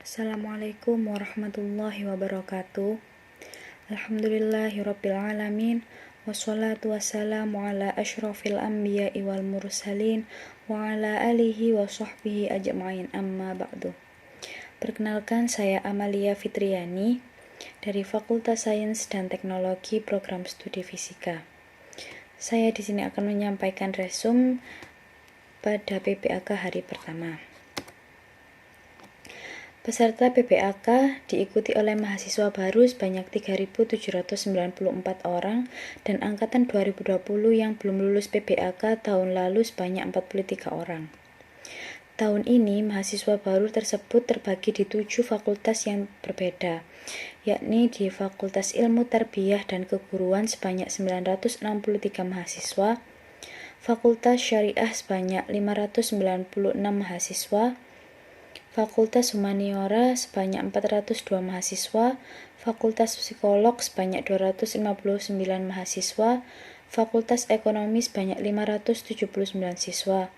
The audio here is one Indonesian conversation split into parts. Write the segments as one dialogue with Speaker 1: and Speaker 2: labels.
Speaker 1: Assalamualaikum warahmatullahi wabarakatuh. Alhamdulillahirabbil alamin. Wassalatu wassalamu ala asyrafil anbiya'i wal mursalin wa ala alihi wa sahbihi ajma'in, amma ba'du. Perkenalkan, saya Amalia Fitriani dari Fakultas Sains dan Teknologi Program Studi Fisika. Saya di sini akan menyampaikan resume pada PPAK hari pertama. Peserta PPAK diikuti oleh mahasiswa baru sebanyak 3.794 orang dan angkatan 2020 yang belum lulus PPAK tahun lalu sebanyak 43 orang. Tahun ini mahasiswa baru tersebut terbagi di 7 fakultas yang berbeda, yakni di Fakultas Ilmu Tarbiyah dan Keguruan sebanyak 963 mahasiswa, Fakultas Syariah sebanyak 596 mahasiswa, Fakultas Humaniora sebanyak 402 mahasiswa, Fakultas Psikolog sebanyak 259 mahasiswa, Fakultas Ekonomi sebanyak 579 siswa,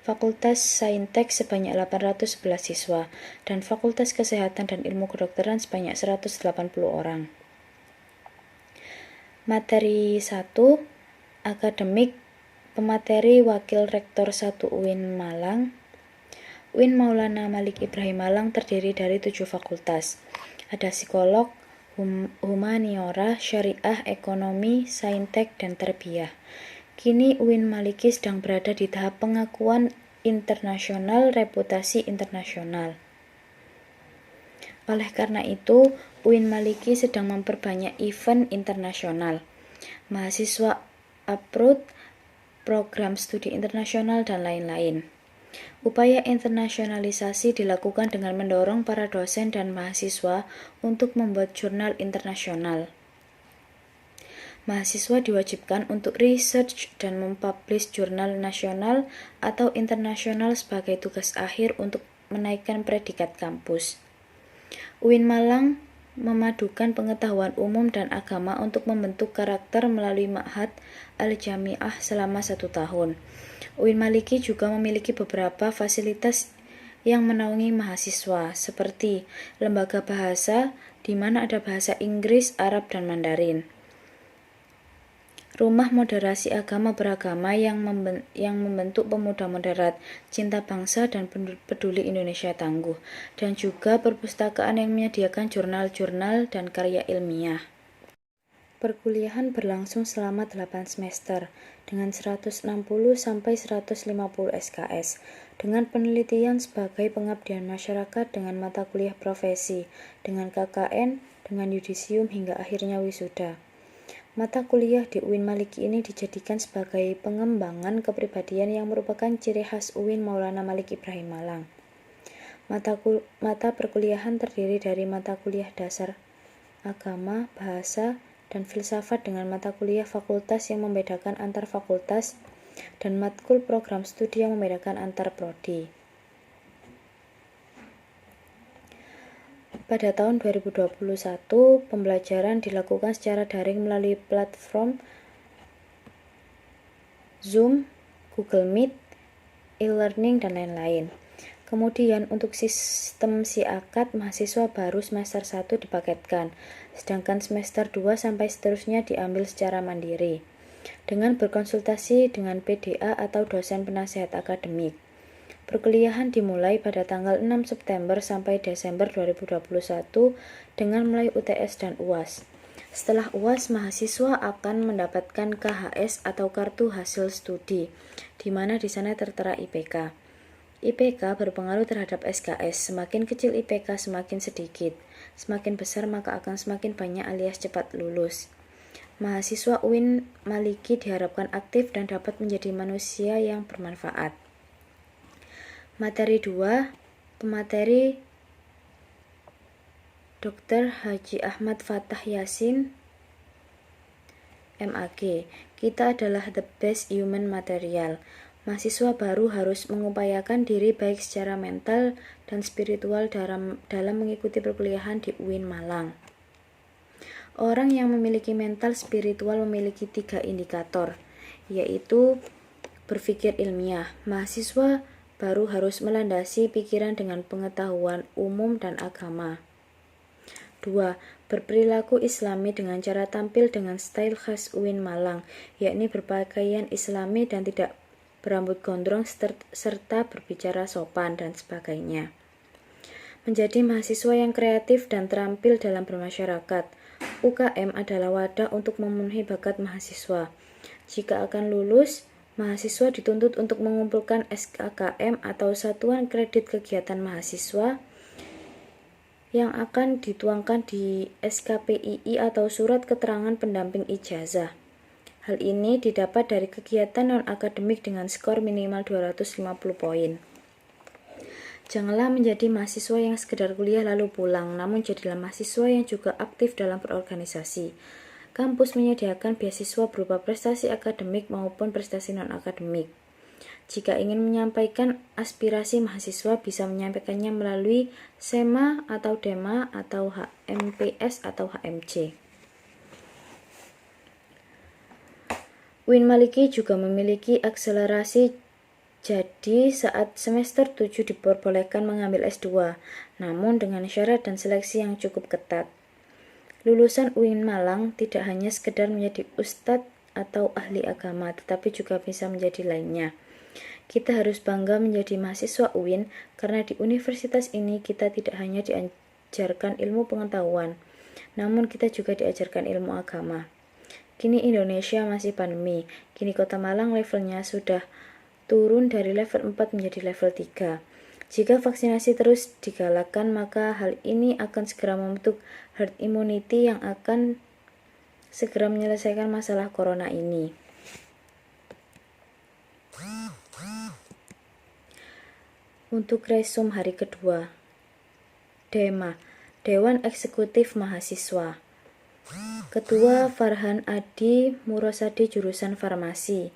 Speaker 1: Fakultas Saintek sebanyak 811 siswa, dan Fakultas Kesehatan dan Ilmu Kedokteran sebanyak 180 orang. Materi 1, Akademik, pemateri Wakil Rektor 1 UIN Malang. UIN Maulana Malik Ibrahim Malang terdiri dari 7 fakultas. Ada psikolog, humaniora, syariah, ekonomi, saintek, dan tarbiyah. Kini UIN Maliki sedang berada di tahap pengakuan internasional reputasi internasional. Oleh karena itu, UIN Maliki sedang memperbanyak event internasional. Mahasiswa upload program studi internasional dan lain-lain. Upaya internasionalisasi dilakukan dengan mendorong para dosen dan mahasiswa untuk membuat jurnal internasional. Mahasiswa diwajibkan untuk research dan mempublish jurnal nasional atau internasional sebagai tugas akhir untuk menaikkan predikat kampus. UIN Malang memadukan pengetahuan umum dan agama untuk membentuk karakter melalui Ma'had Al-Jami'ah selama 1 tahun. UIN Maliki juga memiliki beberapa fasilitas yang menaungi mahasiswa, seperti lembaga bahasa, di mana ada bahasa Inggris, Arab, dan Mandarin. Rumah Moderasi Agama Beragama yang membentuk pemuda moderat, cinta bangsa, dan peduli Indonesia tangguh, dan juga perpustakaan yang menyediakan jurnal-jurnal dan karya ilmiah. Perkuliahan berlangsung selama 8 semester, dengan 160 sampai 150 SKS, dengan penelitian sebagai pengabdian masyarakat dengan mata kuliah profesi, dengan KKN, dengan yudisium hingga akhirnya wisuda. Mata kuliah di UIN Maliki ini dijadikan sebagai pengembangan kepribadian yang merupakan ciri khas UIN Maulana Malik Ibrahim Malang. Mata perkuliahan terdiri dari mata kuliah dasar agama, bahasa, dan filsafat dengan mata kuliah fakultas yang membedakan antar fakultas dan matkul program studi yang membedakan antar prodi. Pada tahun 2021, pembelajaran dilakukan secara daring melalui platform Zoom, Google Meet, e-learning, dan lain-lain. Kemudian untuk sistem SIAKAD, mahasiswa baru semester 1 dipaketkan, sedangkan semester 2 sampai seterusnya diambil secara mandiri, dengan berkonsultasi dengan PDA atau dosen penasihat akademik. Perkuliahan dimulai pada tanggal 6 September sampai Desember 2021 dengan mulai UTS dan UAS. Setelah UAS, mahasiswa akan mendapatkan KHS atau kartu hasil studi, di mana di sana tertera IPK. IPK berpengaruh terhadap SKS. Semakin kecil IPK semakin sedikit, semakin besar maka akan semakin banyak alias cepat lulus. Mahasiswa UIN Maliki diharapkan aktif dan dapat menjadi manusia yang bermanfaat. Materi 2, pemateri Dr. Haji Ahmad Fathah Yasin, MAG. Kita adalah the best human material. Mahasiswa baru harus mengupayakan diri baik secara mental dan spiritual dalam mengikuti perkuliahan di UIN Malang. Orang yang memiliki mental spiritual memiliki 3 indikator, yaitu berpikir ilmiah. Mahasiswa baru harus melandasi pikiran dengan pengetahuan umum dan agama. 2. Berperilaku islami dengan cara tampil dengan style khas UIN Malang, yakni berpakaian islami dan tidak berambut gondrong serta berbicara sopan dan sebagainya. Menjadi mahasiswa yang kreatif dan terampil dalam bermasyarakat. UKM adalah wadah untuk memenuhi bakat mahasiswa. Jika akan lulus, mahasiswa dituntut untuk mengumpulkan SKKM atau Satuan Kredit Kegiatan Mahasiswa yang akan dituangkan di SKPII atau Surat Keterangan Pendamping Ijazah. Hal ini didapat dari kegiatan non-akademik dengan skor minimal 250 poin. Janganlah menjadi mahasiswa yang sekedar kuliah lalu pulang, namun jadilah mahasiswa yang juga aktif dalam berorganisasi. Kampus menyediakan beasiswa berupa prestasi akademik maupun prestasi non-akademik. Jika ingin menyampaikan aspirasi mahasiswa, bisa menyampaikannya melalui SEMA atau DEMA atau HMPS atau HMC. UIN Maliki juga memiliki akselerasi, jadi saat semester 7 diperbolehkan mengambil S2, namun dengan syarat dan seleksi yang cukup ketat. Lulusan UIN Malang tidak hanya sekedar menjadi ustadz atau ahli agama, tetapi juga bisa menjadi lainnya. Kita harus bangga menjadi mahasiswa UIN karena di universitas ini kita tidak hanya diajarkan ilmu pengetahuan, namun kita juga diajarkan ilmu agama. Kini Indonesia masih pandemi, kini Kota Malang levelnya sudah turun dari level 4 menjadi level 3. Jika vaksinasi terus digalakkan, maka hal ini akan segera membentuk herd immunity yang akan segera menyelesaikan masalah corona ini. Untuk resum hari kedua. DEMA, Dewan Eksekutif Mahasiswa. Ketua Farhan Adi Murosadi jurusan Farmasi.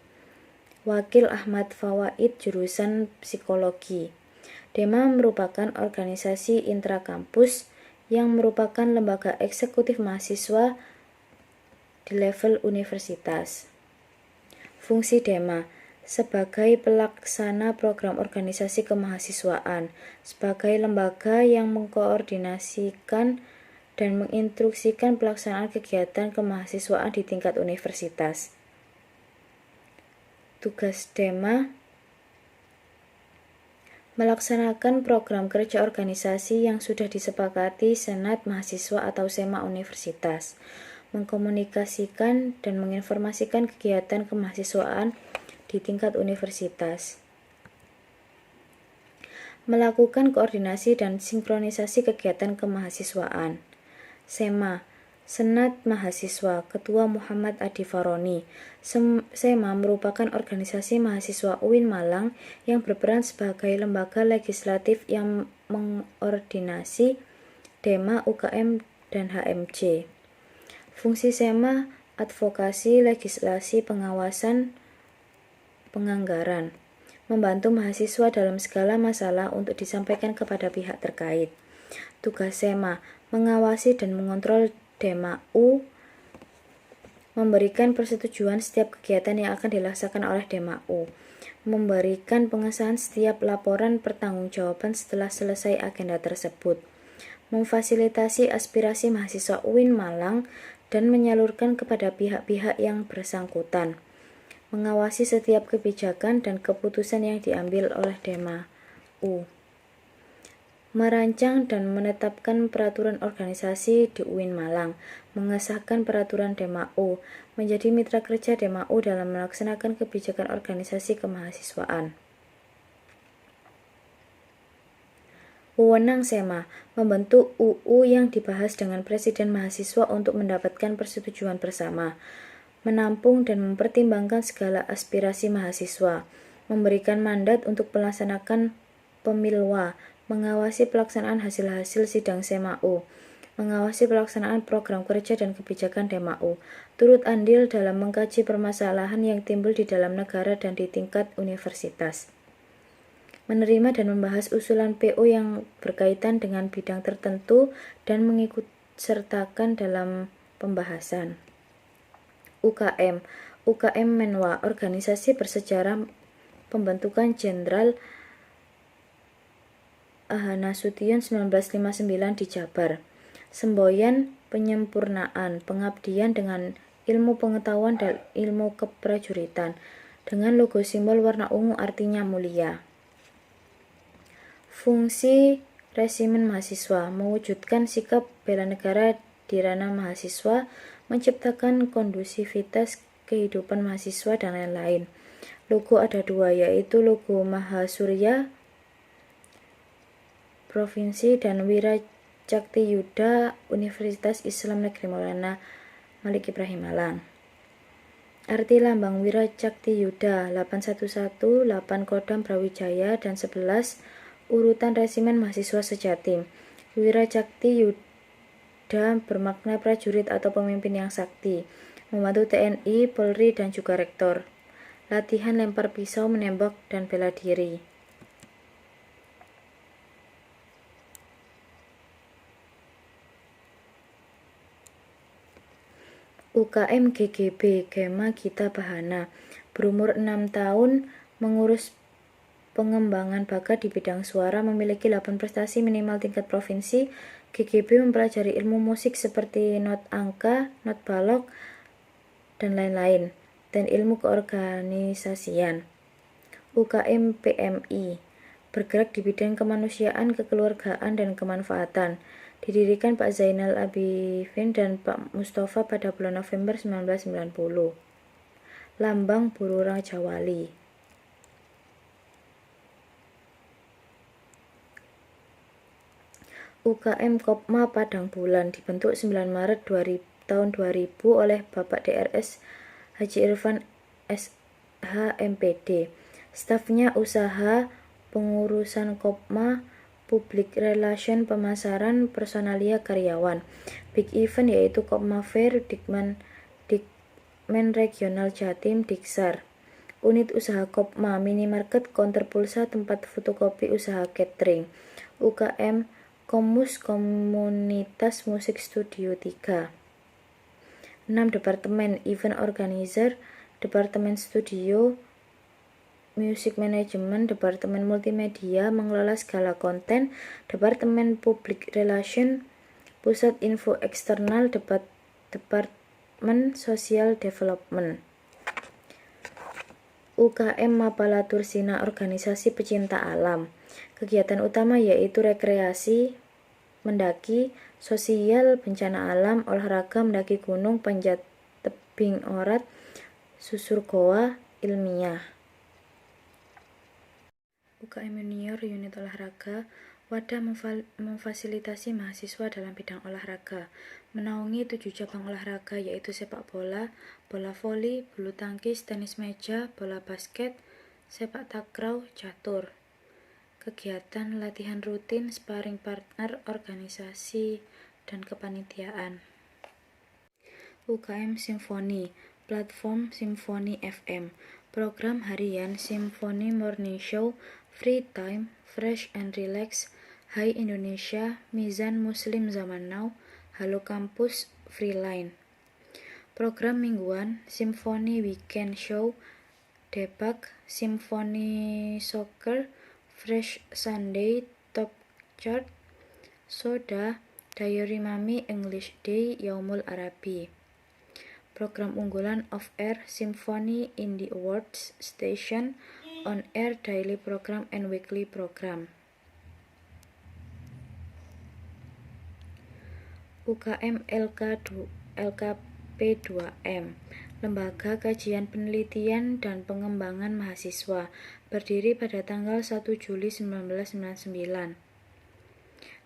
Speaker 1: Wakil Ahmad Fawaid jurusan Psikologi. DEMA merupakan organisasi intrakampus yang merupakan lembaga eksekutif mahasiswa di level universitas. Fungsi DEMA sebagai pelaksana program organisasi kemahasiswaan, sebagai lembaga yang mengkoordinasikan dan menginstruksikan pelaksanaan kegiatan kemahasiswaan di tingkat universitas. Tugas DEMA melaksanakan program kerja organisasi yang sudah disepakati Senat Mahasiswa atau SEMA Universitas, mengkomunikasikan dan menginformasikan kegiatan kemahasiswaan di tingkat universitas, melakukan koordinasi dan sinkronisasi kegiatan kemahasiswaan. SEMA, Senat Mahasiswa, Ketua Muhammad Adi Faroni. SEMA merupakan organisasi mahasiswa UIN Malang yang berperan sebagai lembaga legislatif yang mengordinasi DEMA, UKM, dan HMC. Fungsi SEMA, advokasi, legislasi, pengawasan, penganggaran, membantu mahasiswa dalam segala masalah untuk disampaikan kepada pihak terkait. Tugas SEMA, mengawasi dan mengontrol DEMA U, memberikan persetujuan setiap kegiatan yang akan dilaksanakan oleh DEMA U, memberikan pengesahan setiap laporan pertanggungjawaban setelah selesai agenda tersebut, memfasilitasi aspirasi mahasiswa UIN Malang dan menyalurkan kepada pihak-pihak yang bersangkutan, mengawasi setiap kebijakan dan keputusan yang diambil oleh DEMA U, merancang dan menetapkan peraturan organisasi di UIN Malang, mengesahkan peraturan DEMA U, menjadi mitra kerja DEMA U dalam melaksanakan kebijakan organisasi kemahasiswaan. Wewenang SEMA, membentuk UU yang dibahas dengan Presiden Mahasiswa untuk mendapatkan persetujuan bersama, menampung dan mempertimbangkan segala aspirasi mahasiswa, memberikan mandat untuk melaksanakan pemilwa, mengawasi pelaksanaan hasil-hasil sidang SEMA U, mengawasi pelaksanaan program kerja dan kebijakan DEMA U, turut andil dalam mengkaji permasalahan yang timbul di dalam negara dan di tingkat universitas, menerima dan membahas usulan PO yang berkaitan dengan bidang tertentu dan mengikutsertakan dalam pembahasan. UKM, UKM Menwa, organisasi bersejarah pembentukan Jenderal A.H. Nasution 1959 di Jabar. Semboyan penyempurnaan pengabdian dengan ilmu pengetahuan dan ilmu keprajuritan. Dengan logo simbol warna ungu artinya mulia. Fungsi resimen mahasiswa mewujudkan sikap bela negara di ranah mahasiswa, menciptakan kondusivitas kehidupan mahasiswa dan lain-lain. Logo ada dua, yaitu logo Mahasurya Provinsi dan Wira Cakti Yuda Universitas Islam Negeri Maulana Malik Ibrahim Malang. Arti lambang Wira Cakti Yuda 811, 8 Kodam Brawijaya dan 11 urutan resimen mahasiswa sejatim. Wira Cakti Yuda bermakna prajurit atau pemimpin yang sakti, membantu TNI, Polri dan juga rektor. Latihan lempar pisau, menembak dan bela diri. UKM GGB Gema Gita Bahana berumur 6 tahun, mengurus pengembangan bakat di bidang suara, memiliki 8 prestasi minimal tingkat provinsi. GGB mempelajari ilmu musik seperti not angka, not balok, dan lain-lain, dan ilmu keorganisasian. UKM PMI bergerak di bidang kemanusiaan, kekeluargaan, dan kemanfaatan. Didirikan Pak Zainal Abidin dan Pak Mustafa pada bulan November 1990. Lambang Buru Raja Wali. UKM Kopma Padang Bulan dibentuk 9 Maret tahun 2000 oleh Bapak DRS Haji Irfan SH MPD. Stafnya usaha, pengurusan Kopma, public relation, pemasaran, personalia, karyawan. Big event yaitu Kopma Fair, Dikmen Regional Jatim, Diksar. Unit usaha Kopma, minimarket, counter pulsa, tempat fotokopi, usaha catering. UKM Komus Komunitas Musik Studio 3. 6 Departemen Event Organizer, Departemen Studio, Music Management, Departemen Multimedia, mengelola segala konten, Departemen Public Relation, Pusat Info Eksternal, Departemen Social Development. UKM Mapala Tursina Organisasi Pecinta Alam. Kegiatan utama yaitu rekreasi, mendaki, sosial, bencana alam, olahraga, mendaki gunung, panjat tebing orat, susur goa, ilmiah. UKM Junior Unit Olahraga, wadah memfasilitasi mahasiswa dalam bidang olahraga, menaungi 7 cabang olahraga yaitu sepak bola, bola voli, bulu tangkis, tenis meja, bola basket, sepak takraw, catur. Kegiatan latihan rutin, sparring partner, organisasi, dan kepanitiaan. UKM Simfoni, platform Simfoni FM, program harian Simfoni Morning Show, Free Time, Fresh and Relax, Hai Indonesia, Mizan Muslim Zaman Now, Halo Kampus, Freeline. Program mingguan Simfoni Weekend Show, Debak, Simfoni Soccer, Fresh Sunday, Top Chart, Soda, Diary Mami, English Day, Yaumul Arabi. Program unggulan off-air Simfoni Indie Awards Station, on-air daily program and weekly program. UKM LKP2M, Lembaga Kajian Penelitian dan Pengembangan Mahasiswa, berdiri pada tanggal 1 Juli 1999.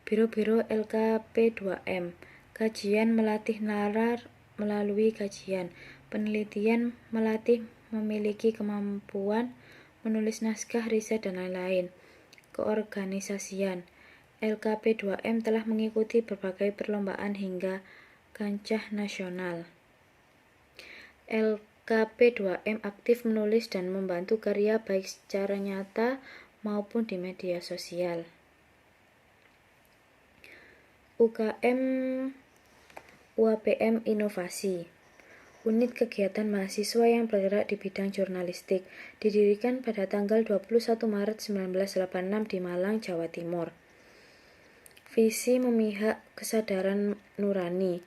Speaker 1: Biro-biro LKP2M, kajian melatih nalar melalui kajian, penelitian melatih memiliki kemampuan menulis naskah, riset, dan lain-lain. Keorganisasian, LKP2M telah mengikuti berbagai perlombaan hingga kancah nasional. LKP2M aktif menulis dan membantu karya baik secara nyata maupun di media sosial. UKM UAPM Inovasi, unit kegiatan mahasiswa yang bergerak di bidang jurnalistik, didirikan pada tanggal 21 Maret 1986 di Malang, Jawa Timur. Visi memihak kesadaran nurani.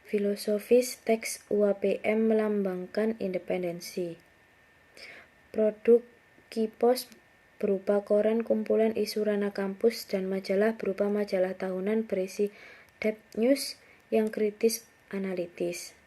Speaker 1: Filosofis teks UAPM melambangkan independensi. Produk Kipos berupa koran kumpulan isu ranah kampus dan majalah berupa majalah tahunan berisi depth news yang kritis analitis.